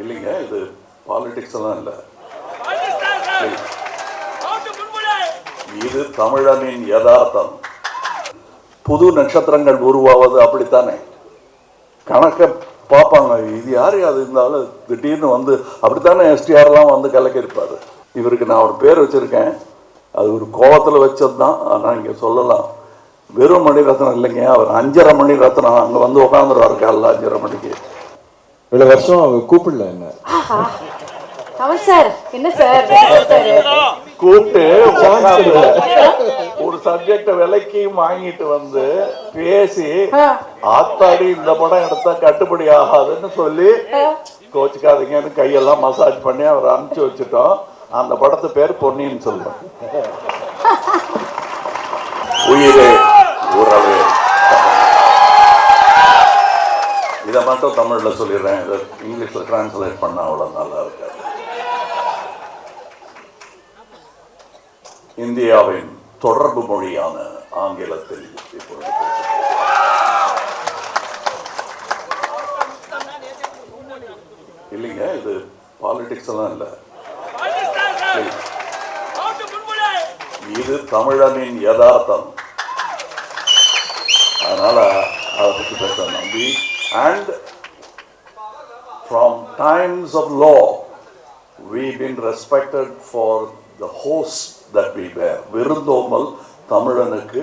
இல்லைங்க, இது பாலிடிக்ஸ் எல்லாம் இல்லை. இது தமிழனின் யதார்த்தம். புது நட்சத்திரங்கள் உருவாவது அப்படித்தானே. கணக்க பார்ப்பாங்க, இது யாரு அது இருந்தாலும் திடீர்னு வந்து அப்படித்தானே எஸ்டிஆர்லாம் வந்து கலக்கிருப்பாரு. இவருக்கு நான் ஒரு பேர் வச்சிருக்கேன், அது ஒரு கோவத்தில் வச்சது தான். ஆனால் இங்கே சொல்லலாம், வெறும் மணிரத்னம் இல்லைங்க, அவர் 5.5 மணி ரத்னம். அங்கே வந்து உட்காந்துருவாரு காலைல 5.5 மணிக்கு. இவ்வளவு வருஷம் அவர் கூப்பிடல என்ன சார், என்ன சார் கூப்பிட்டு ஒரு சப்ஜெக்ட விலைக்கு வாங்கிட்டு வந்து பேசி, ஆத்தாடி இந்த படம் எடுத்தா கட்டுப்படி ஆகாதுன்னு சொல்லி கோச்சுக்காதீங்கன்னு கையெல்லாம் மசாஜ் பண்ணி அவர் அனுப்பிச்சு வச்சுட்டோம். அந்த படத்து பேர் பொன்னின்னு சொல்லுவோம். உயிரே உறவே. இதை மட்டும் தமிழ்ல சொல்லிடுறேன், இதை இங்கிலீஷ்ல டிரான்ஸ்லேட் பண்ண அவ்வளவு நல்லா இருக்காது. இந்தியாவின் தொடர்பு மொழியான ஆங்கிலத்தில் இப்பொழுது இல்லைங்க, இது பாலிடிக்ஸ் எல்லாம் இல்லை. இது தமிழனின் யதார்த்தம். அதனால அதை பற்றி பேசணும். And from times of law, we've been respected for the host that we bear. விருந்தோம்பல் தமிழனுக்கு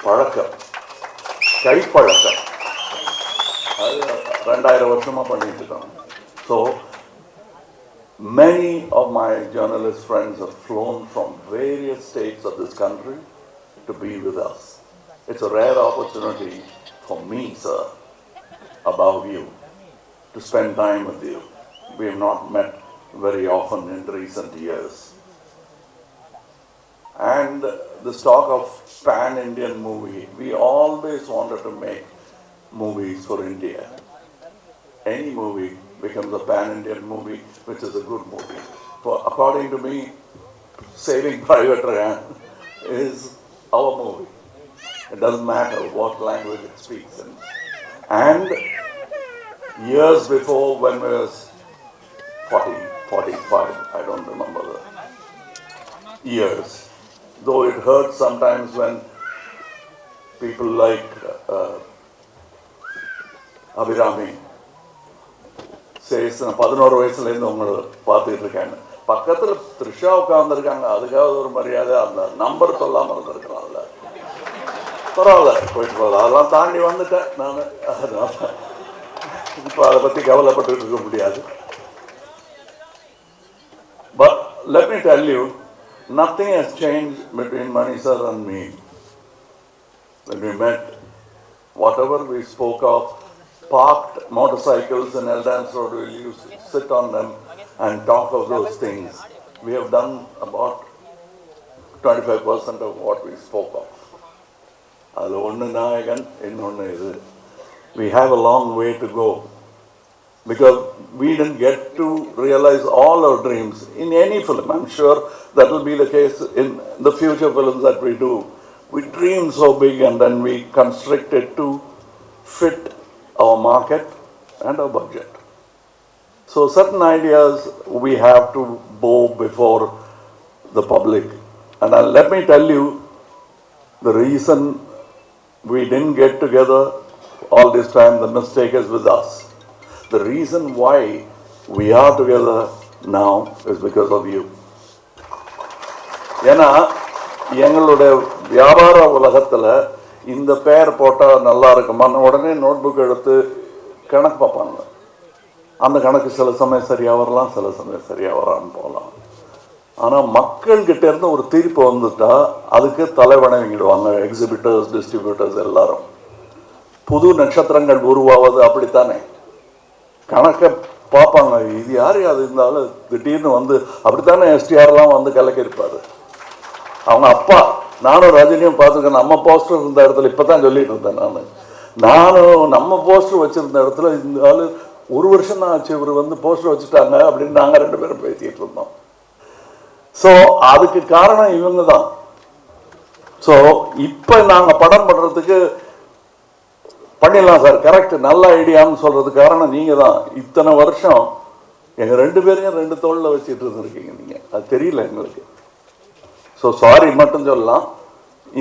பழக்கம், கைப்பழக்கம். அது 2000 வருஷமா பண்ணிட்டு இருக்கோம். So many of my journalist friends have flown from various states of this country to be with us. It's a rare opportunity for me, sir, above you, to spend time with you. We have not met very often in recent years. And this talk of pan-Indian movie, we always wanted to make movies for India. Any movie becomes a pan-Indian movie, which is a good movie. According to me, Saving Private Ryan is our movie. It doesn't matter what language it speaks in. And years before, when I was 40, 45, I don't remember the years, though it hurts sometimes when people like Abhirami says, 11 வயசுலேருந்து உங்களை பார்த்துட்டு இருக்காங்க, பக்கத்தில் த்ரிஷா உட்காந்துருக்காங்க, அதுக்காவது ஒரு மரியாதை, அந்த number சொல்லாமல் இருந்திருக்கலாம்ல. பரவாயில்ல, போயிட்டு போகுது, அதெல்லாம் தாண்டி வந்துட்டேன் நான். இப்போ அதை பற்றி கவலைப்பட்டு இருக்க முடியாது. But let me tell you, nothing has changed between Mani sir and me. When we met, whatever we spoke of, parked motorcycles in Eldance Road, we used to sit on them and talk of those things. We have done about 25% of what we spoke of. அதில் ஒன்று நாயகன், இன்னொன்று இது. We have a long way to go because we didn't get to realize all our dreams in any film. I'm sure that will be the case in the future films that we do. We dream so big and then we constrict it to fit our market and our budget. So certain ideas we have to bow before the public. And let me tell you, the reason we didn't get together all this time, the mistake is with us. The reason why we are together now is because of you. ஏன்னா எங்களுடைய வியாபார உலகத்தில் இந்த பேர் போட்டால் நல்லா இருக்குமான்னு உடனே நோட்புக் எடுத்து கணக்கு பார்ப்பாங்க. அந்த கணக்கு சில சமயம் சரியாக வரலாம், சில சமயம் சரியாக வரான்னு போகலாம். ஆனால் மக்கள்கிட்ட இருந்து ஒரு தீர்ப்பு வந்துட்டா அதுக்கு தலைவணங்கிடுவாங்க எக்ஸிபிட்டர்ஸ், டிஸ்ட்ரிபியூட்டர்ஸ் எல்லாரும். புது நட்சத்திரங்கள் உருவாவது அப்படித்தானே. கணக்க பார்ப்பாங்க, இது யாரு அது இருந்தாலும் திடீர்னு வந்து அப்படித்தானே எஸ்டிஆர்லாம் வந்து கலக்கிருப்பாரு. அவங்க அப்பா, நானும் ரஜினியும் பார்த்துருக்கேன். நம்ம போஸ்டர் இருந்த இடத்துல இப்போ தான் சொல்லிட்டு இருந்தேன் நானும் நம்ம போஸ்டர் வச்சுருந்த இடத்துல இந்த ஆள் 1 வருஷம் தான் ஆச்சு இவர் வந்து போஸ்டர் வச்சுட்டாங்க அப்படின்னு நாங்கள் 2 பேரும் பேசிகிட்டு இருந்தோம். ஸோ அதுக்கு காரணம் இவங்க தான். ஸோ இப்போ நாங்கள் படம் பண்ணுறதுக்கு பண்ணிடலாம் சார், கரெக்ட், நல்ல ஐடியான்னு சொல்கிறதுக்கு காரணம் நீங்கள் தான். இத்தனை வருஷம் எங்கள் 2 பேரையும் 2 தோளில் வச்சுட்டு இருந்திருக்கீங்க நீங்கள், அது தெரியல எங்களுக்கு. ஸோ சாரி மட்டும் சொல்லலாம்.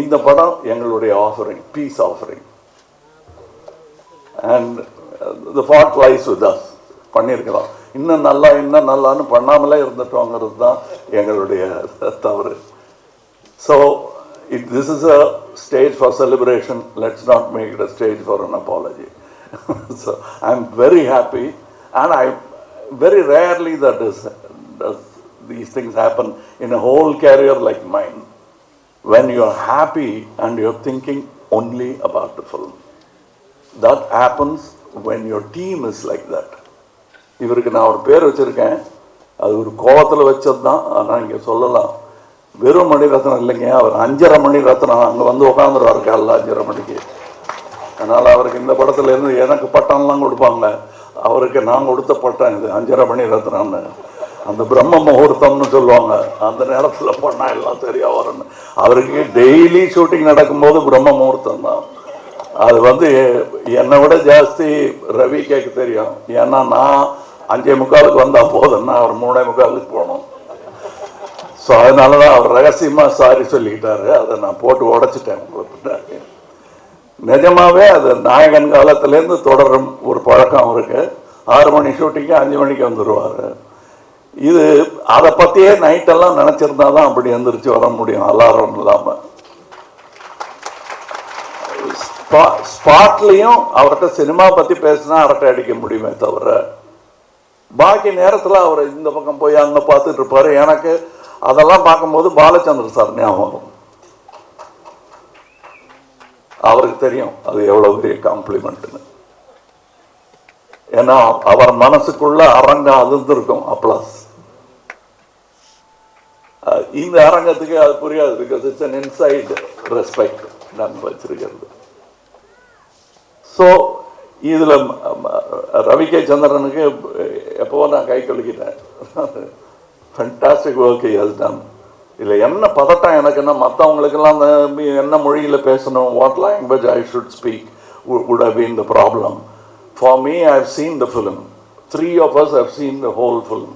இந்த படம் எங்களுடைய offering, piece offering, and the fault lies with us. பண்ணியிருக்கலாம், இன்னும் நல்லான்னு பண்ணாமலே இருந்துட்டோங்கிறது தான் எங்களுடைய தவறு. So this is a stage for celebration, let's not make it a stage for an apology. So I'm very happy, and I very rarely does these things happen in a whole career like mine, when you are happy and you're thinking only about the film. That happens when your team is like that. இவருக்கு நான் ஒரு பேர் வச்சிருக்கேன், அது ஒரு கோவத்தில் வச்சது தான். ஆனால் இங்கே சொல்லலாம், வெறும் மணிரத்னம் இல்லைங்க, அவர் 5.5 மணி ரத்னம். அங்கே வந்து உட்காந்துருவார் காலைல 5.5 மணிக்கு. அதனால் அவருக்கு இந்த படத்துலேருந்து எனக்கு பட்டம்லாம் கொடுப்பாங்க, அவருக்கு நான் கொடுத்த பட்டம் இது 5.5 மணி ரத்னம்னு. அந்த பிரம்ம முகூர்த்தம்னு சொல்லுவாங்க, அந்த நேரத்தில் பண்ணால் எல்லாம் சரியா வரும்னு. அவருக்கு டெய்லி ஷூட்டிங் நடக்கும்போது பிரம்ம முகூர்த்தம் தான். அது வந்து என்னை விட ஜாஸ்தி ரவி கேட்க தெரியும். ஏன்னா நான் 5:45 வந்தால் போதுன்னா அவர் 3:45 போகணும். ஸோ அதனால தான் அவர் ரகசியமாக சாரி சொல்லிக்கிட்டாரு. அதை நான் போட்டு உடைச்சிட்டேன் உங்களுக்கு. நிஜமாவே அது நாயகன் காலத்துலேருந்து தொடரும் ஒரு பழக்கம் அவருக்கு. 6 மணி ஷூட்டிங்கு 5 மணிக்கு வந்துடுவார். இது அதை பற்றியே நைட்டெல்லாம் நினச்சிருந்தா தான் அப்படி எந்திரிச்சு வர முடியும், அலாரம் இல்லாமல். ஸ்பாட்லேயும் அவர்கிட்ட சினிமா பற்றி பேசினா அரட்டை அடிக்க முடியுமே தவிர, பாக்கி நேரத்தில் அவர் இந்த பக்கம் போய் அங்கே பார்த்துட்டு இருப்பார். எனக்கு அதெல்லாம் பார்க்கும்போது பாலச்சந்திர சார் ஞாபகம். அவருக்கு தெரியும் அது எவ்வளோ பெரிய காம்ப்ளிமெண்ட்னு. ஏன்னா அவர் மனசுக்குள்ள அரங்கம் அதிர்ந்திருக்கும் அப்ளாஸ். இந்த அரங்கத்துக்கு அது புரியாது, because it's an inside respect நான் வச்சிருக்கிறது. ஸோ இதில் ரவி கே சந்திரனுக்கு எப்போவோ நான் கை கழுக்கிட்டேன். Fantastic work he has done. இதில் என்ன பதட்டம் எனக்குன்னா, மற்றவங்களுக்கெல்லாம் என்ன மொழியில் பேசணும், what language I should speak would have been the problem. For me, I've seen the film. 3 of us have seen the whole film.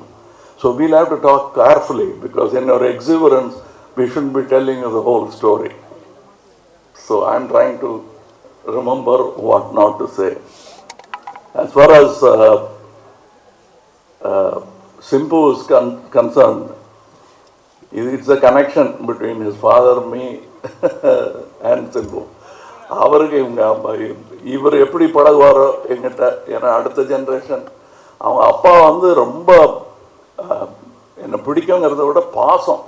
So we'll have to talk carefully, because in our exuberance, we shouldn't be telling you the whole story. So I'm trying to remember what not to say. As far as Simpu is concerned, it's a connection between his father, me, and Simpu. அவருக்கு இவர் எப்படி பழகுவாரோ எங்கிட்ட, ஏன்னா அடுத்த generation. அவங்க அப்பா வந்து ரொம்ப என்னை பிடிக்குங்கிறத விட பாசம்.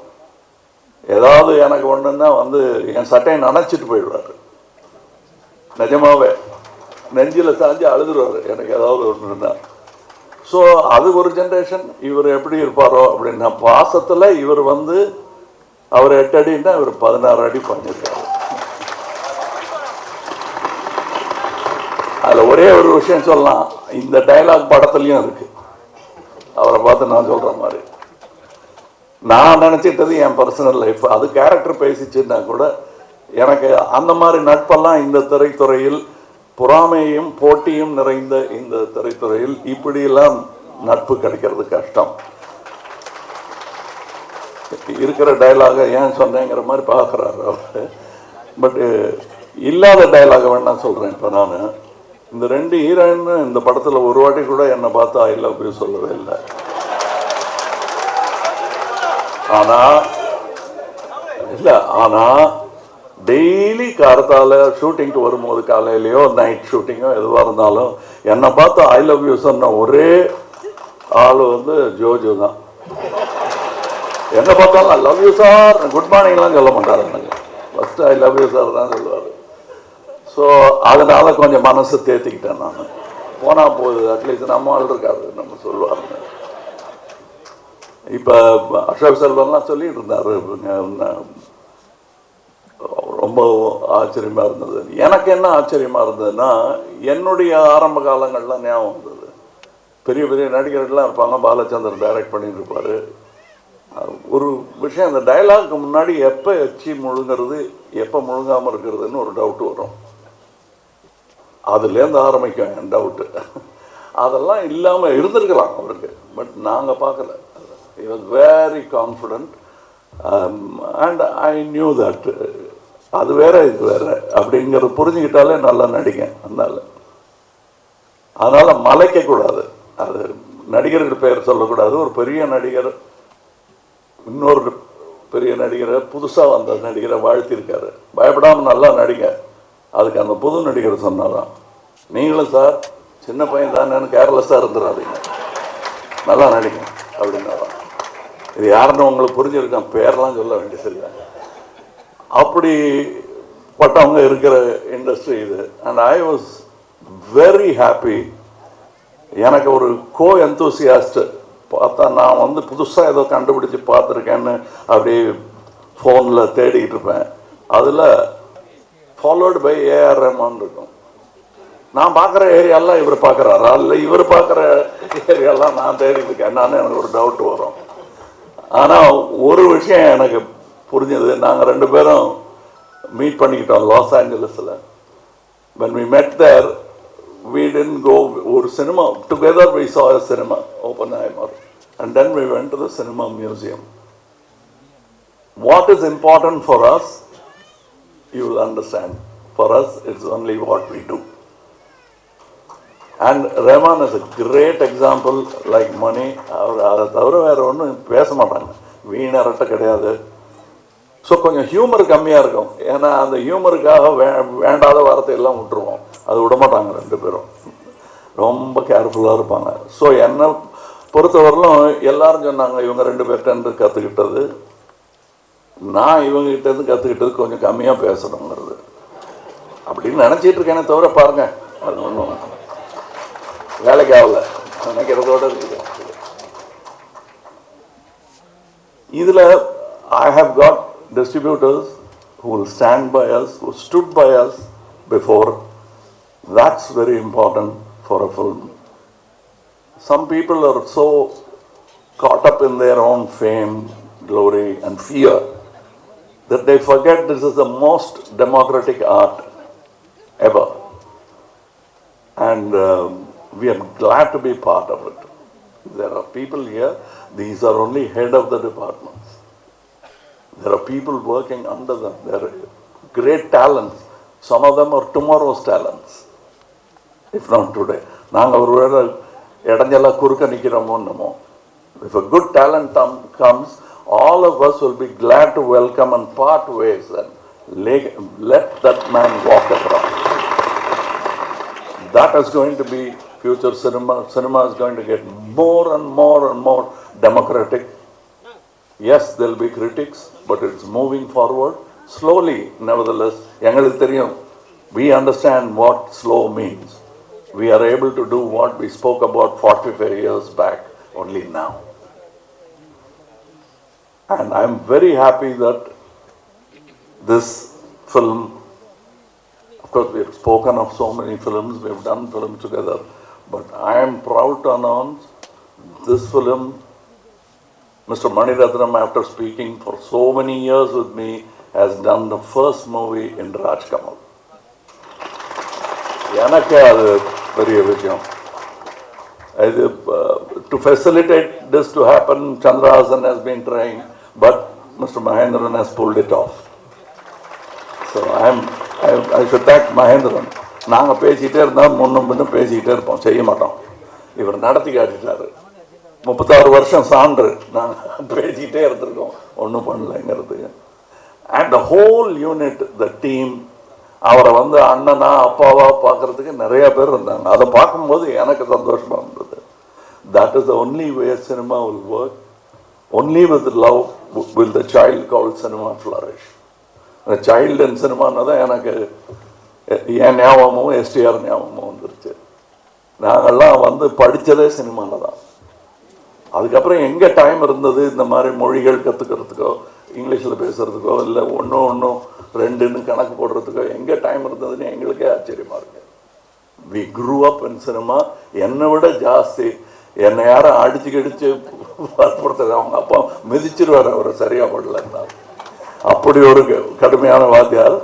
ஏதாவது எனக்கு ஒன்றுன்னா வந்து என் சட்டையை நனைச்சிட்டு போயிடுவார். நிஜமாவே நெஞ்சில் சாஞ்சு அழுதுருவார் எனக்கு ஏதாவது ஒன்றுன்னா. ஸோ அது ஒரு ஜென்ரேஷன். இவர் எப்படி இருப்பாரோ அப்படின்னா, பாசத்தில் இவர் வந்து அவர் 8 அடின்னா இவர் 16 அடி பண்ணியிருக்காரு. அதில் ஒரே ஒரு விஷயம் சொல்லலாம், இந்த டைலாக் படத்துலையும் இருக்கு. அவரை பார்த்து நான் சொல்கிற மாதிரி நான் நினச்சிட்டது என் பர்சனல் லைஃப், அது கேரக்டர் பேசிச்சுன்னா கூட எனக்கு அந்த மாதிரி நட்பெல்லாம் இந்த திரைத்துறையில், பொறாமையும் போட்டியும் நிறைந்த இந்த திரைத்துறையில் இப்படியெல்லாம் நட்பு கிடைக்கிறது கஷ்டம். இருக்கிற டைலாக ஏன் சொன்னேங்கிற மாதிரி பார்க்குறாரு அவர். பட்டு இல்லாத டைலாக வேணா சொல்கிறேன். இப்போ நான் இந்த 2 ஹீரோயின் இந்த படத்தில் ஒரு வாட்டி கூட என்னை பார்த்து ஐ லவ் யூ சொல்லவே இல்லை. ஆனால் டெய்லி காரத்தால் ஷூட்டிங்க்கு வரும்போது, காலையிலையோ நைட் ஷூட்டிங்கோ எதுவாக இருந்தாலும் என்னை பார்த்து ஐ லவ் யூ சொன்ன ஒரே ஆள் வந்து ஜோஜோ தான். என்ன பார்த்தாலும் I love you sir, good மார்னிங்லாம் சொல்ல மாட்டார் எனக்கு. First I love you sir தான் சொல்லுவார். ஸோ அதனால் கொஞ்சம் மனசு தேர்த்திக்கிட்டேன் நான். போனால் போகுது, அட்லீஸ்ட் நம்ம ஆள் இருக்காது நம்ம சொல்லுவாருங்க. இப்போ அசோக் செல்வன்லாம் சொல்லிட்டு இருந்தார், ரொம்ப ஆச்சரியமாக இருந்தது. எனக்கு என்ன ஆச்சரியமாக இருந்ததுன்னா, என்னுடைய ஆரம்ப காலங்கள்லாம் ஞாபகம் வந்தது. பெரிய பெரிய நடிகர்கள்லாம் இருப்பாங்க, பாலச்சந்தர் டைரக்ட் பண்ணிட்டு இருப்பார். ஒரு விஷயம், அந்த டைலாக்கு முன்னாடி எப்போ எச்சி முழுங்கிறது எப்போ முழுங்காமல் இருக்கிறதுன்னு ஒரு டவுட் வரும். அதுலேருந்து ஆரம்பிக்கும் என் டவுட்டு. அதெல்லாம் இல்லாமல் இருந்திருக்கலாம் அவருக்கு, பட் நாங்கள் பார்க்கல. he was very confident, and I knew that அது வேற இது வேற அப்படிங்கிறது புரிஞ்சுக்கிட்டாலே நல்லா நடிங்க. அதனால் மலைக்கக்கூடாது. அது நடிகர்கள் பெயர் சொல்லக்கூடாது. ஒரு பெரிய நடிகர் இன்னொரு பெரிய நடிகரை, புதுசாக வந்த நடிகரை வாழ்த்திருக்காரு, பயப்படாமல் நல்லா நடிங்க. அதுக்கு அந்த புது நடிகர் சொன்னாராம், நீங்களும் சார் சின்ன பையன் தானேன்னு கேர்லெஸ்ஸாக இருந்துடாதீங்க, நல்லா நடிங்க அப்படின்னாராம். இது யாருன்னு உங்களுக்கு புரிஞ்சிருக்கேன், பேரெலாம் சொல்ல வேண்டியதில்லை. அப்படிப்பட்டவங்க இருக்கிற இண்டஸ்ட்ரி இது. And I was very happy. எனக்கு ஒரு கோ எந்தூசியாஸ்ட் பார்த்தா, நான் வந்து புதுசாக ஏதோ கண்டுபிடிச்சி பார்த்துருக்கேன்னு அப்படியே ஃபோனில் தேடிக்கிட்டு இருப்பேன். அதில் ஃபாலோடு பை ஏஆர் ரஹ்மான் இருக்கும். நான் பார்க்குற ஏரியாலாம் இவர் பார்க்குறாரா, இல்லை இவர் பார்க்குற ஏரியாலாம் நான் தேடிட்டு இருக்கேன். எனக்கு ஒரு டவுட் வரும். ஆனால் ஒரு விஷயம் எனக்கு புரிஞ்சது, நாங்கள் 2 பேரும் மீட் பண்ணிக்கிட்டோம் loss ஏஞ்சலஸில். when we met there, we didn't go ஒரு cinema together. We saw a cinema, Oppenheimer, and then we went to the cinema museum. What is important for us, you will understand. For us, it's only what we do. And Rahman is a great example, like money. அதை தவிர வேறு ஒன்றும் பேச மாட்டாங்க, வீணரட்ட கிடையாது. So கொஞ்சம் humour கம்மியாக இருக்கும். ஏன்னா அந்த ஹியூமருக்காக வேண்டாத வார்த்தை எல்லாம் விட்டுருவோம். அது விடமாட்டாங்க 2 பேரும், ரொம்ப கேர்ஃபுல்லாக இருப்பாங்க. ஸோ என்னை பொறுத்தவரையிலும் எல்லாரும் சொன்னாங்க, இவங்க 2 பேர்கிட்டருந்து கற்றுக்கிட்டது, நான் இவங்ககிட்டேருந்து கற்றுக்கிட்டது கொஞ்சம் கம்மியாக பேசணுங்கிறது அப்படின்னு நினச்சிட்டு இருக்கேனே தவிர, பாருங்கள் அது ஒன்றும் வேலைக்கு ஆகலை நினைக்கிறதோடு இருக்குது. இதில் I have got distributors who will stand by us, who stood by us before. That's very important for a film. Some people are so caught up in their own fame, glory and fear that they forget this is the most democratic art ever. And we are glad to be part of it. There are people here, these are only head of the departments. There are people working under them. There are great talents. Some of them are tomorrow's talents, if not today. நாங்கள் ஒரு வேளை இடைஞ்செல்லாம் குறுக்க நிற்கிறோமோ என்னமோ. If a good talent comes, all of us will be glad to welcome and part ways and let that man walk around. That is going to be future cinema. Cinema is going to get more and more and more democratic. Yes, there will be critics, but it's moving forward slowly. Nevertheless, எங்களுக்கு தெரியும், we understand what slow means. We are able to do what we spoke about 45 years back only now. And I'm very happy that this film, of course we have spoken of so many films, we have done films together, but I am proud to announce this film, Mr. Mani Ratnam, after speaking for so many years with me, has done the first movie in Raj Kamal. எனக்கு அது பெரிய விஷயம். இது to facilitate this to happen, Chandra Haasan has been trying, but Mr. Mahendran has pulled it off. So I should thank Mahendran. நாங்கள் பேசிக்கிட்டே இருந்தால் முன்னும் பேசிக்கிட்டே இருப்போம், செய்ய மாட்டோம். இவர் நடத்தி காட்டிட்டாரு. 36 வருஷம் சான்று நாங்கள் பேசிக்கிட்டே இருந்திருக்கோம், ஒன்றும் பண்ணலைங்கிறது. And the whole unit, the team, அவரை வந்து அண்ணனா அப்பாவா பார்க்கறதுக்கு நிறைய பேர் இருந்தாங்க. அதை பார்க்கும்போது எனக்கு சந்தோஷமாக இருந்தது. That is the only way cinema will work. Only with love will the child call cinema flourish. அந்த சைல்டு அண்ட் சினிமான்னு தான் எனக்கு என் ஞாபகமும் எஸ்டிஆர் ஞாபகமும் வந்துருச்சு. நாங்கள்லாம் வந்து படித்ததே சினிமாவில் தான். அதுக்கப்புறம் எங்கே டைம் இருந்தது இந்த மாதிரி மொழிகள் கற்றுக்கிறதுக்கோ, இங்கிலீஷில் பேசுகிறதுக்கோ, இல்லை ஒன்றும் 2ன்னு கணக்கு போடுறதுக்கோ எங்கே டைம் இருந்ததுன்னு எங்களுக்கே ஆச்சரியமாக இருக்கு. We grew up in cinema. என்னை விட ஜாஸ்தி என்னை யாரும் அடிச்சு வற்புறுத்துறது, அவங்க அப்பா மிதிச்சிருவார் அவர் சரியாக படலைன்னா. அப்படி ஒரு கடுமையான வாத்தியார்.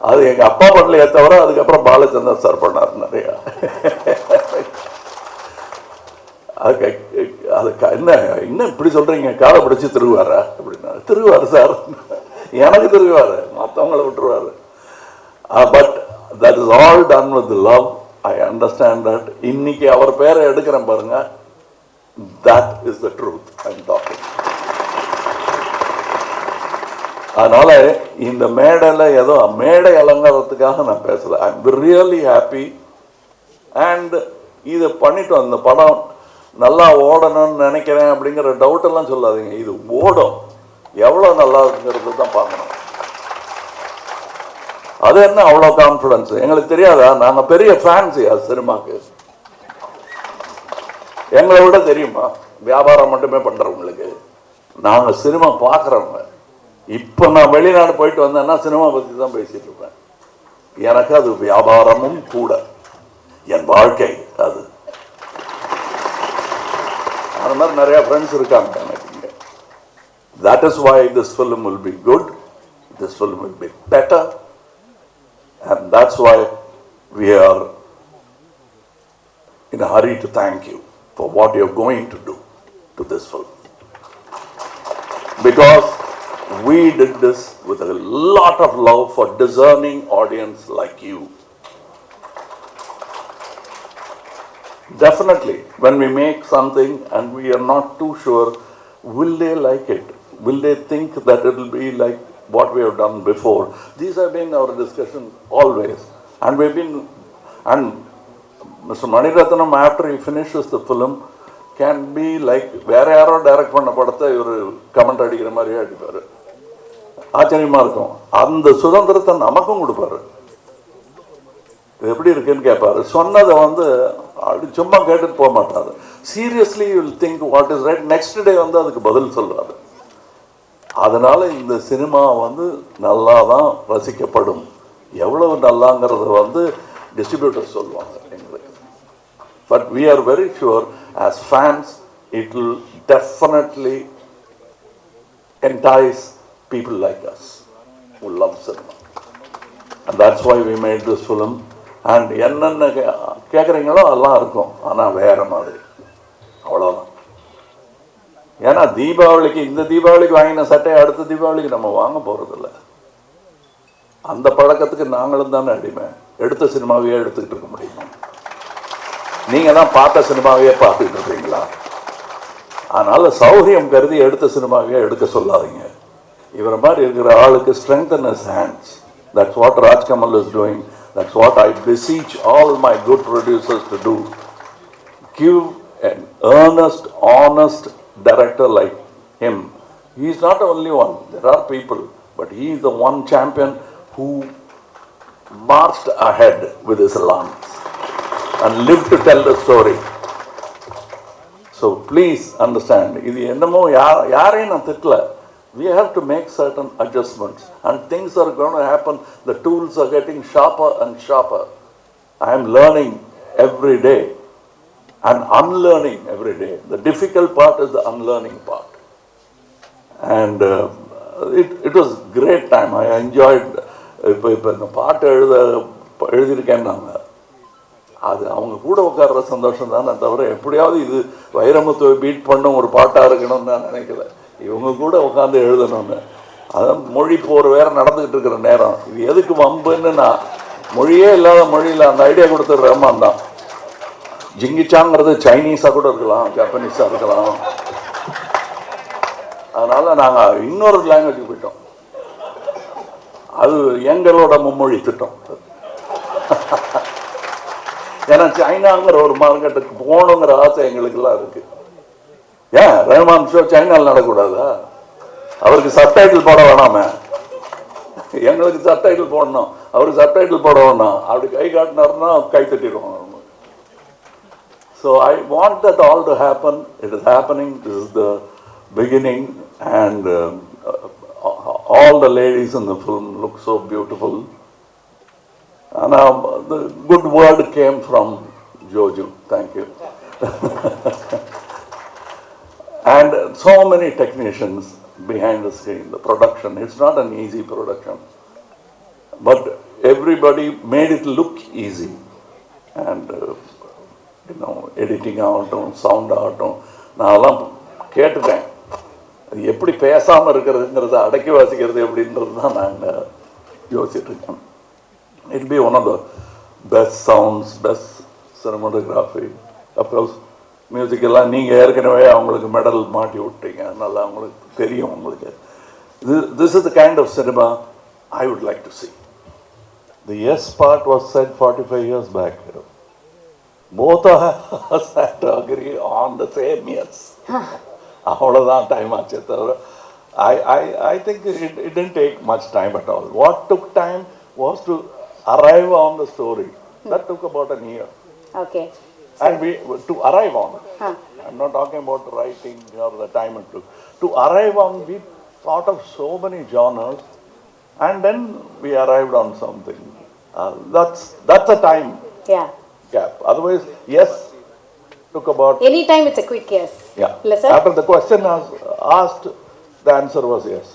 அது எங்கள் அப்பா பண்ணலையே தவிர அதுக்கப்புறம் பாலச்சந்தர் சார் பண்ணார் நிறையா. அதுக்கு என்ன இன்னும் இப்படி சொல்கிறீங்க, காலை பிடிச்சி திருவாரா அப்படின்னா, திருவார் சார், எனக்கு திருவார், மற்றவங்களை விட்டுருவார். But that is all done with love. I understand that. இன்னைக்கு அவர் பேரை எடுக்கிறேன் பாருங்க, that is the truth I am talking. அதனால இந்த மேடையில் ஏதோ மேடை அலங்காரத்துக்காக நான் பேசலை. I am really happy. And இதை பண்ணிட்டு அந்த படம் நல்லா ஓடணும்னு நினைக்கிறேன் அப்படிங்கிற டவுட்டெல்லாம் சொல்லாதீங்க. இது ஓடும், எவ்வளோ நல்லா இருக்குங்கிறது தான் பார்க்கணும். அது என்ன அவ்வளோ கான்ஃபிடன்ஸ் எங்களுக்கு தெரியாதா? நாங்கள் பெரிய ஃபேன்ஸு அது சினிமாக்கு. எங்களை விட தெரியுமா வியாபாரம் மட்டுமே பண்ணுறவங்களுக்கு? நாங்கள் சினிமா பார்க்குறவங்க. இப்போ நான் வெளிநாடு போயிட்டு வந்தேன்னா சினிமா பற்றி தான் பேசிட்டு இருப்பேன். எனக்கு அது வியாபாரமும் கூட, என் வாழ்க்கை அது. அது மாதிரி நிறைய ஃப்ரெண்ட்ஸ் இருக்காங்க எனக்கு இங்கே. That is why this film will be good, this film will be better, and that's why we are in a hurry to thank you for what you're going to do to this film. Because we did this with a lot of love for discerning audience like you. Definitely, when we make something and we are not too sure, will they like it? Will they think that it will be like what we have done before? These have been our discussions always. And we've been, and Mr. Maniratnam, after he finishes the film, can be like, வேற யாரோ direct பண்ண படத்தை இவர் comment அடிக்கிற மாதிரியே அடிப்பார். ஆச்சரியமாக இருக்கும். அந்த சுதந்திரத்தை நமக்கும் கொடுப்பாரு. இது எப்படி இருக்குன்னு கேட்பாரு. சொன்னதை வந்து அப்படி சும்மா கேட்டுட்டு போக மாட்டாரு. Seriously you will think what is right. Next day வந்து அதுக்கு பதில் சொல்வார். அதனால இந்த சினிமா வந்து நல்லா தான் ரசிக்கப்படும். எவ்வளவு நல்லாங்கிறத வந்து டிஸ்ட்ரிபியூட்டர்ஸ் சொல்லுவாங்க எங்களுக்கு. But we are very sure as fans it will definitely entice people like us who love cinema. And that's why we made this film. And என்னென்ன கேட்குறீங்களோ அதெல்லாம் இருக்கும், ஆனால் வேற மாதிரி, அவ்வளோதான். ஏன்னா தீபாவளிக்கு, இந்த தீபாவளிக்கு வாங்கின சட்டையை அடுத்த தீபாவளிக்கு நம்ம வாங்க போகிறதில்ல. அந்த பழக்கத்துக்கு நாங்களும் தானே அடிமை. எடுத்த சினிமாவையே எடுத்துக்கிட்டு இருக்க முடியுமா? நீங்கள் தான் பார்த்த சினிமாவையே பார்த்துக்கிட்டு இருக்கீங்களா? அதனால் சௌகரியம் கருதி எடுத்த சினிமாவையே எடுக்க சொல்லாதீங்க. இவரை மாதிரி இருக்கிற ஆளுக்கு strengthen his hands. That's what Raj Kamal is doing. That's what I beseech all my good producers to do. Give an earnest, honest director like him. He is not the only one. There are people, but he is the one champion who marched ahead with his lungs and lived to tell the story. So please understand, இது என்னமோ யாரையும் நான் திட்டல. We have to make certain adjustments and things are going to happen. The tools are getting sharper and sharper. I am learning every day and unlearning every day. The difficult part is the unlearning part. And it was great time. I enjoyed. இப்போ இந்த பாட்டு எழுதியிருக்கேன் நாங்கள். அது அவங்க கூட உட்கார்ற சந்தோஷம் தானே தவிர எப்படியாவது இது வைரமுத்துவை பீட் பண்ணும் ஒரு பாட்டாக இருக்கணும்னு நான் நினைக்கல. இவங்க கூட உட்காந்து எழுதணும்னு. அதான் மொழி போர் வேற நடந்துக்கிட்டு இருக்கிற நேரம். இது எதுக்கு வம்புன்னு நான் மொழியே இல்லாத மொழியில் அந்த ஐடியா கொடுத்தது ரஹ்மான் தான். ஜிங்கிச்சாங்கிறது சைனீஸாக கூட இருக்கலாம், ஜப்பனீஸாக இருக்கலாம். அதனால் நாங்கள் இன்னொரு லாங்குவேஜுக்கு போயிட்டோம். அது எங்களோட மும்மொழி திட்டம். ஏன்னா சைனாங்கிற ஒரு மார்க்கெட்டுக்கு போகணுங்கிற ஆசை எங்களுக்கெல்லாம் இருக்கு. ஏன் ரஹ்மான் ஷோ சைனாவில் நடக்கூடாதா? அவருக்கு சப்டைட்டில் போட வேணாமே, எங்களுக்கு சப்டைட்டில் போடணும், அவருக்கு சப்டைட்டில் போட வேணாம். அப்படி கை காட்டினார்னா கை தட்டிடுவோம். So I want that all to happen. It is happening. This is the beginning. And all the ladies in the film look so beautiful. And the good word came from Joju. Thank you. And so many technicians behind the screen. The production, it's not an easy production. But everybody made it look easy. And editing ஆகட்டும், sound ஆகட்டும், நான் அதெல்லாம் கேட்டுட்டேன். அது எப்படி பேசாமல் இருக்கிறதுங்கிறத அடக்கி வாசிக்கிறது எப்படின்றது தான் நாங்கள் யோசிச்சுட்டு இருக்கேன். It be one of the best sounds, best cinematography. Of course மியூசிக்கெல்லாம் நீங்கள் ஏற்கனவே அவங்களுக்கு மெடல் மாட்டி விட்டீங்க, அதனால் அவங்களுக்கு தெரியும். உங்களுக்கு this is the kind of cinema I would like to see. The yes part was said 45 years back. Both of us had to agree on the same yes. அவ்வளோதான் டைம் ஆச்சு தவிர I think it didn't take much time at all. What took time was to arrive on the story. That took about a year. Okay. And we to arrive on it. I'm not talking about writing or the time it took. To arrive on, we thought of so many genres, and then we arrived on something. That's a time gap. Otherwise, yes, took about. Anytime it's a quick yes. Yeah. Illa sir? After the question was asked, the answer was yes.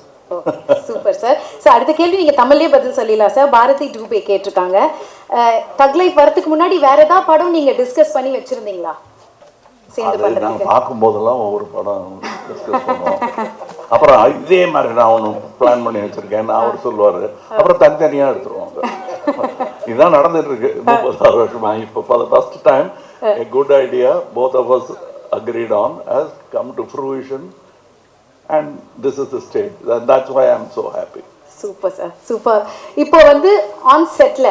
Super sir. So அடுத்த கேள்வி நீங்கள் தமிழ்லேயே பதில் சொல்லிடலாம் sir. Bharathi Dube கேட்டிருக்காங்க. தக் life வரதுக்கு முன்னாடி வேற ஏதாவது படம் நீங்கள் டிஸ்கஸ் பண்ணி வச்சுருந்தீங்களா சேர்ந்து பண்ணுறதுக்கு? நான் பார்க்கும்போதெல்லாம் ஒவ்வொரு படம் டிஸ்கஸ் பண்ணுவோம். அப்புறம் இதே மாதிரி நான் ஒன்று பிளான் பண்ணி வச்சுருக்கேன், அவர் சொல்லுவார். அப்புறம் தனித்தனியாக எடுத்துருவாங்க. இதுதான் நடந்துட்டு இருக்கு 36 வருஷமா. இப்போ for the first time a good idea both of us agreed on has come to fruition, and this is the stage. That's why I'm so happy. Super sir, super. இப்போ ஆன் செட்ல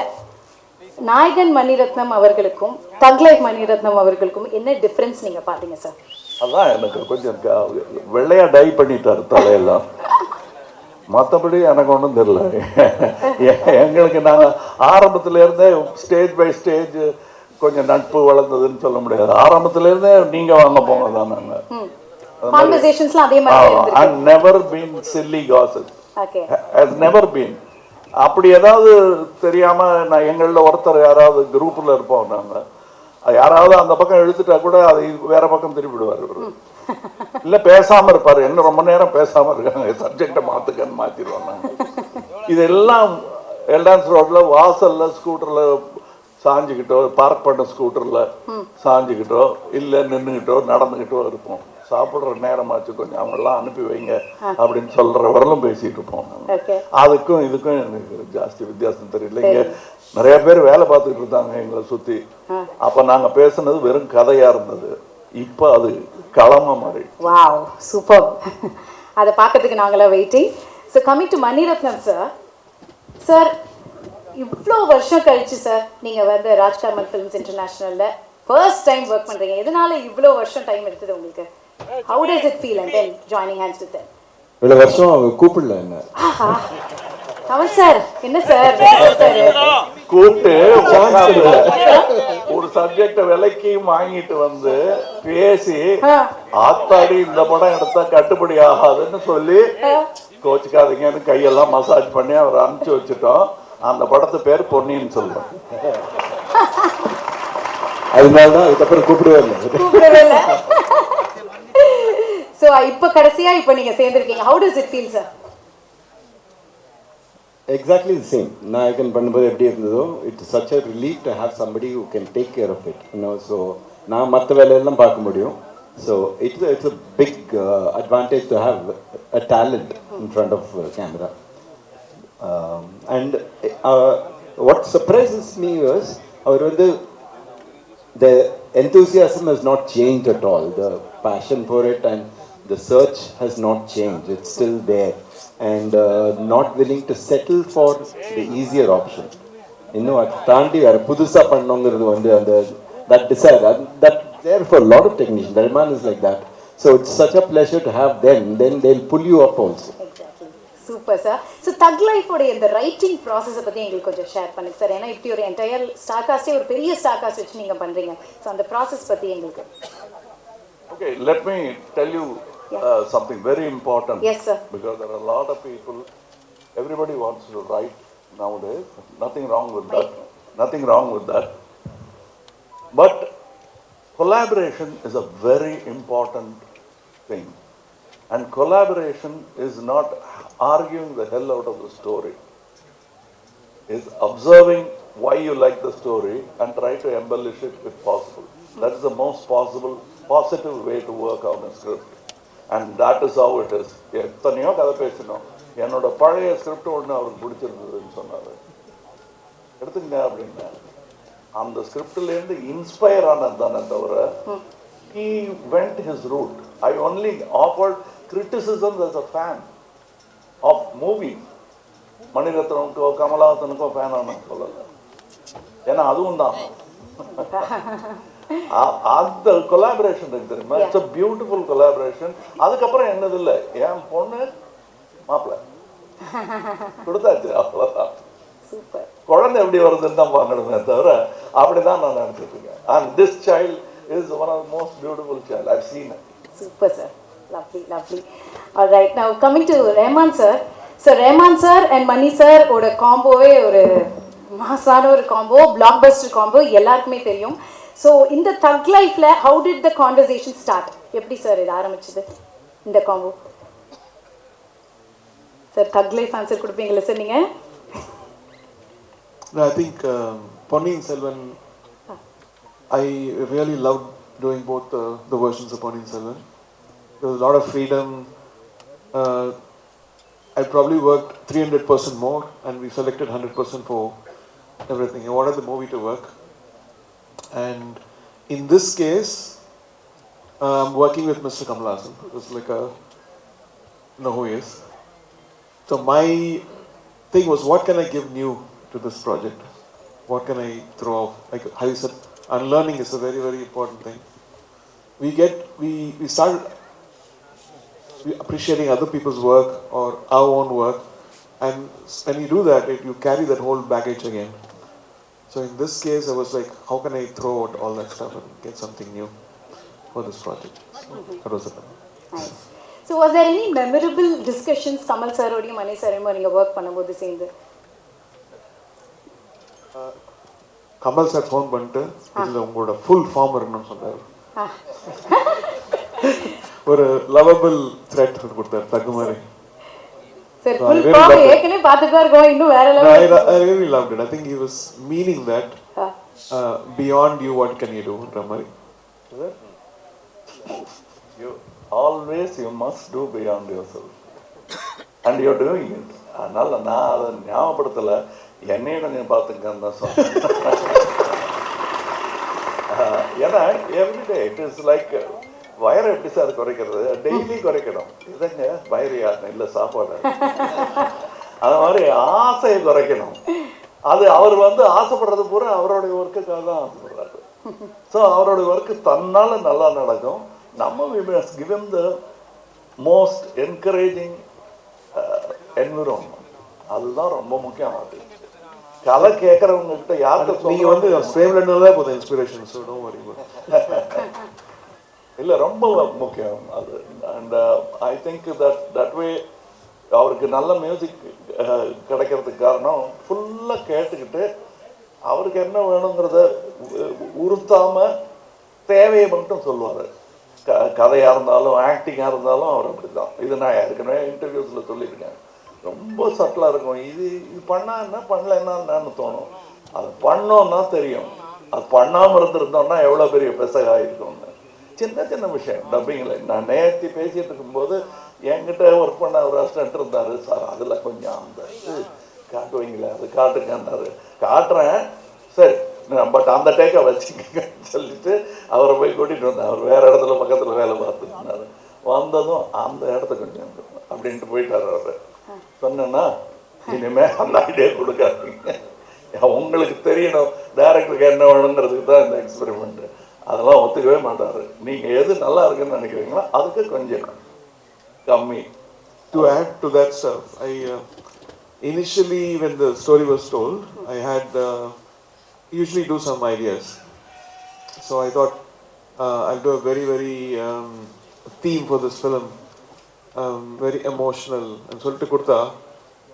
நாயகன் மணிரத்னம் அவர்களுக்கும் தக் லைஃப் மணிரத்னம் அவர்களுக்கும் என்ன difference நீங்க பாத்தீங்க sir? அதான் எனக்கு கொஞ்சம் வெள்ளையா டை பண்ணிட்டார் தலையெல்லாம். மற்றபடி எனக்கு ஒன்றும் தெரியல. எங்களுக்கு நாங்கள் ஆரம்பத்திலேருந்தே ஸ்டேஜ் பை ஸ்டேஜ் கொஞ்சம் நட்பு வளர்ந்ததுன்னு சொல்ல முடியாது. ஆரம்பத்திலேருந்தே நீங்கள் வாங்க போங்க தான் நாங்கள். கான்வர்சேஷன்ஸ்லாம் அதே மாதிரி இருந்திருக்கு. And never been silly gossip. Okay. Has never been. அப்படி ஏதாவது தெரியாம நான் எங்களில் ஒருத்தர் யாராவது குரூப்பில் இருப்போம், நாங்கள் யாராவது அந்த பக்கம் எழுத்துட்டா கூட அதை வேற பக்கம் திருப்பிடுவார். இல்லை பேசாமல் இருப்பார். என்ன ரொம்ப நேரம் பேசாமல் இருக்காங்க, சப்ஜெக்டை மாற்றுக்கன்னு மாற்றிடுவோம் நாங்கள். இதெல்லாம் எல்டான்ஸ் ரோட்டில் வாசலில் ஸ்கூட்டரில் சாஞ்சிக்கிட்டோ, பார்க் பண்ண ஸ்கூட்டரில் சாஞ்சிக்கிட்டோ, இல்லை நின்றுக்கிட்டோ நடந்துக்கிட்டோ இருப்போம். சாப்பிட்ற நேரமாச்சு, கொஞ்சம் அவங்கெல்லாம் அனுப்பி வைங்க அப்படின்னு சொல்கிறவரெல்லாம் பேசிகிட்டு இருப்போம். அதுக்கும் இதுக்கும் எனக்கு ஜாஸ்தி வித்தியாசம் தெரியல. இங்கே நிறைய பேர் வேலை பார்த்துக்கிட்டு இருந்தாங்க எங்களை சுற்றி. அப்போ நாங்கள் பேசுனது வெறும் கதையாக இருந்தது. இப்போ அது களமாக மாறி. Wow, super. அதை பார்க்கறதுக்கு நாங்களாம் waiting. So coming to Mani Ratnam sir. Sir, இவ்வளோ வருஷம் கழிச்சு சார் நீங்கள் ராஜ்கமல் ஃபிலிம்ஸ் இன்டர்நேஷ்னலில் ஃபர்ஸ்ட் டைம் ஒர்க் பண்ணுறீங்க. எதனால இவ்வளோ வருஷம் டைம் எடுத்தது உங்களுக்கு? How does it feel and then joining hands with them? இவ்வளோ வருஷம் அவங்க கூப்பிடல என்ன. கமல் சார் என்ன சார் கூப்பிட்டு ஒரு சப்ஜெக்டை விலைக்கு வாங்கிட்டு பேசி ஆத்தாடி இந்த படம் எடுத்தா கட்டுப்படி ஆகாதுன்னு சொல்லி கோச்சுக்காதீங்கன்னு கையெல்லாம் மசாஜ் பண்ணி அவர் அனுப்பிச்சு வச்சுட்டோம். அந்த படத்து பேர் பொன்னின்னு சொல்லுவோம். அதனாலதான் அதுக்கப்புறம் கூப்பிடவே இல்லை. ஸோ இப்போ கடைசியா இப்போ நீங்க சேர்ந்துருக்கீங்க. How does it feel sir? Exactly the same. நாயகன் பண்ணும்போது எப்படி இருந்ததோ, it's such a relief to have somebody who can take care of it, you know. So நான் மற்ற வேலையெல்லாம் பார்க்க முடியும். So it's a big advantage to have a talent in front of camera. And what surprises me was the enthusiasm has not changed at all. The passion for it and the search has not changed. It's still there, and not willing to settle for the easier option. இன்னும் அது தாண்டி வேற புதுசா பண்ணணுங்கிறது that desire that there for a lot of technicians. The man is like that. So it's such a pleasure to have them. Then they'll pull you up also. Super sir. So தக் லைஃபோடைய இந்த writing ப்ராசஸை பற்றி எங்களுக்கு கொஞ்சம் share பண்ணுங்க sir. ஏன்னா இப்படி ஒரு என்டையர் ஸ்டார் காஸ்டே ஒரு பெரிய ஸ்டார் காஸ்ட் வச்சு நீங்கள் பண்ணுறீங்க. ஸோ அந்த ப்ராசஸ் பற்றி எங்களுக்கு. Okay, let me tell you something very important. Yes sir. Because there are a lot of people, everybody wants to write nowadays. Nothing wrong with that. Nothing wrong with that. But collaboration is a very important thing. And collaboration is not arguing the hell out of the story. is observing why you like the story and try to embellish it if possible. That is the most possible, positive way to work on a script. And that is how it is. எத்தனையோ கதை பேசணும். என்னோட பழைய script ஒன்று அவருக்கு பிடிச்சிருந்ததுன்னு சொன்னார். எடுத்துங்க அப்படின்னா அந்த ஸ்கிரிப்ட்லேருந்து இன்ஸ்பயர் ஆனது தானே தவிர he went his route. I only offered criticisms as a fan of movie. மணிரத்னமுக்கோ கமலஹாசனுக்கோ ஃபேன் ஆன சொல்லலை. ஏன்னா அதுவும் தான் அந்த கொலாபரேஷன் இருக்கு தெரியுமா, இட்ஸ் அ பியூட்டிஃபுல் கொலாபரேஷன். அதுக்கப்புறம் என்னது இல்லை, என் பொண்ணு மாப்பிள்ள கொடுத்தாச்சு, அவ்வளோதான். குழந்தை எப்படி வருதுன்னு தான் பார்க்கணுமே தவிர அப்படிதான் நான் நினைச்சிட்டு இருக்கேன். And this child is one of the most beautiful child I have seen it. Super sir, lovely lovely. Alright, now coming to Rahman sir. So Rahman sir and Mani sir ஓட காம்போவே ஒரு மாசான ஒரு காம்போ, பிளாக் பஸ்டர் காம்போ, எல்லாருக்குமே தெரியும். ஸோ இந்த தக் லைஃப்ல how did the conversation start? எப்படி சார் இது ஆரம்பிச்சது இந்த காம்போ? சார் தக் லைஃப் ஆன்சர் கொடுப்பீங்களா சார் நீங்கள்? No, I think Ponniyin Selvan, I really loved doing both the versions of Ponniyin Selvan. There was a lot of freedom. I probably worked 300% more, and we selected 100% for everything. I wanted the movie to work. And in this case, I'm working with Mr. Kamal Haasan. It was like a, you know who he is. So my thing was, what can I give new to this project? What can I throw off? Like how you said, unlearning is a very, very important thing. We started appreciating other people's work or our own work, and when you do that, you carry that whole baggage again. So in this case, I was like, how can I throw out all that stuff and get something new for this project? So that was the plan. Nice. So was there any memorable discussions Kamal sir oda Mani sir நீங்க work பண்ணும்போது சேர்ந்து? Kamal sir phone பண்ணிட்டு இதில் உங்களோட full form இருக்கணும்னு சொன்னார். ஒரு lovable thread கொடுத்தார் தகு மாதிரி. சார் ஃபுல் ஃபார்ம் ஏற்கனவே பார்த்துட்டு தான் இருக்கோம், இன்னும் வேற level. I really loved it. I think he was meaning that beyond you what can you do ன்ற மாதிரி. You always you must do beyond yourself and you're doing it. அதனால நான் அதை ஞாபகப்படுத்தலை, என்னையே கொஞ்சம் பார்த்துக்கன்னு தான் சொன்னேன். ஏன்னா எவ்ரிடே இட் இஸ் லைக் வயரை எப்படி சார் குறைக்கிறது, டெய்லி குறைக்கணும். இதுங்க வயிறியா இல்லை சாப்பாடு, அது மாதிரி ஆசையை குறைக்கணும். அது அவர் ஆசைப்படுறது பூரா அவருடைய ஒர்க்குக்காக தான் ஆசைப்படுறாரு. ஸோ அவருடைய ஒர்க்கு தன்னால் நல்லா நடக்கும். நம்ம we must give him the most encouraging environment. அதுதான் ரொம்ப முக்கியம். அது கலை கேட்கறவங்க கிட்ட யார்கிட்ட நீங்க ஸ்ட்ரேம்லண்டா போதும் இன்ஸ்பிரேஷன். So don't worry. இல்லை ரொம்ப முக்கியம் அது. And I think that way அவருக்கு நல்ல மியூசிக் கிடைக்கிறதுக்கு காரணம் ஃபுல்லாக கேட்டுக்கிட்டு அவருக்கு என்ன வேணுங்கிறத உறுத்தாமல் தேவையை மட்டும் சொல்லுவார். கதையாக இருந்தாலும் ஆக்டிங்காக இருந்தாலும் அவர் அப்படி தான். இது நான் ஏற்கனவே இன்டர்வியூஸில் சொல்லியிருக்கேன். ரொம்ப சட்டிலாக இருக்கும். இது பண்ணால் என்ன பண்ணல என்னன்னு தோணும். அது பண்ணோன்னா தெரியும். அது பண்ணாமல் இருந்திருந்தோம்னா எவ்வளோ பெரிய பெசகாக இருக்கும்னு. சின்ன சின்ன விஷயம் டப்பிங்கில் நான் நேர்த்தி பேசிகிட்டு இருக்கும்போது என்கிட்ட ஒர்க் பண்ண ஒரு அசிஸ்டன்ட் இருந்தார். சார் அதில் கொஞ்சம் அந்த காட்டுவீங்களே, அது காட்டுங்கன்னாரு. காட்டுறேன், சரி பட் அந்த டேக்கை வச்சுக்கன்னு சொல்லிட்டு அவரை போய் கூட்டிகிட்டு வந்தேன். அவர் வேறு இடத்துல பக்கத்தில் வேலை பார்த்துருந்தாரு. வந்ததும் அந்த இடத்த கொஞ்சம் அப்படின்ட்டு போயிட்டார். அவர் சொன்னேன்னா இனிமேல் அந்த ஐடியா கொடுக்காதீங்க, உங்களுக்கு தெரியணும் டைரக்டருக்கு என்ன வேணுங்கிறதுக்கு தான் இந்த எக்ஸ்பெரிமெண்ட்டு. அதெல்லாம் ஒத்துக்கவே மாட்டார். நீங்கள் எது நல்லா இருக்குன்னு நினைக்கிறீங்களோ அதுக்கு கொஞ்சம் கம்மி. To add to that stuff, initially when the story was told, I had usually do some ideas. So I thought I'll do a very, very theme for this film, very emotional. And சொல்லிட்டு கொடுத்தா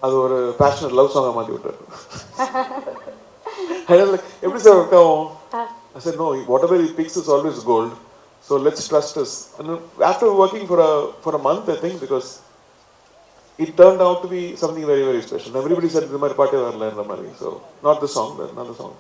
அது ஒரு passionate love சாங்காக மாற்றி விட்டார். எப்படி sir work ஆகும்? I said, no, whatever he picks is always gold. So let's trust us. And after working for a month, I think, because it turned out to be something very, very special. Everybody said, "This is my party," so not the song, but another song.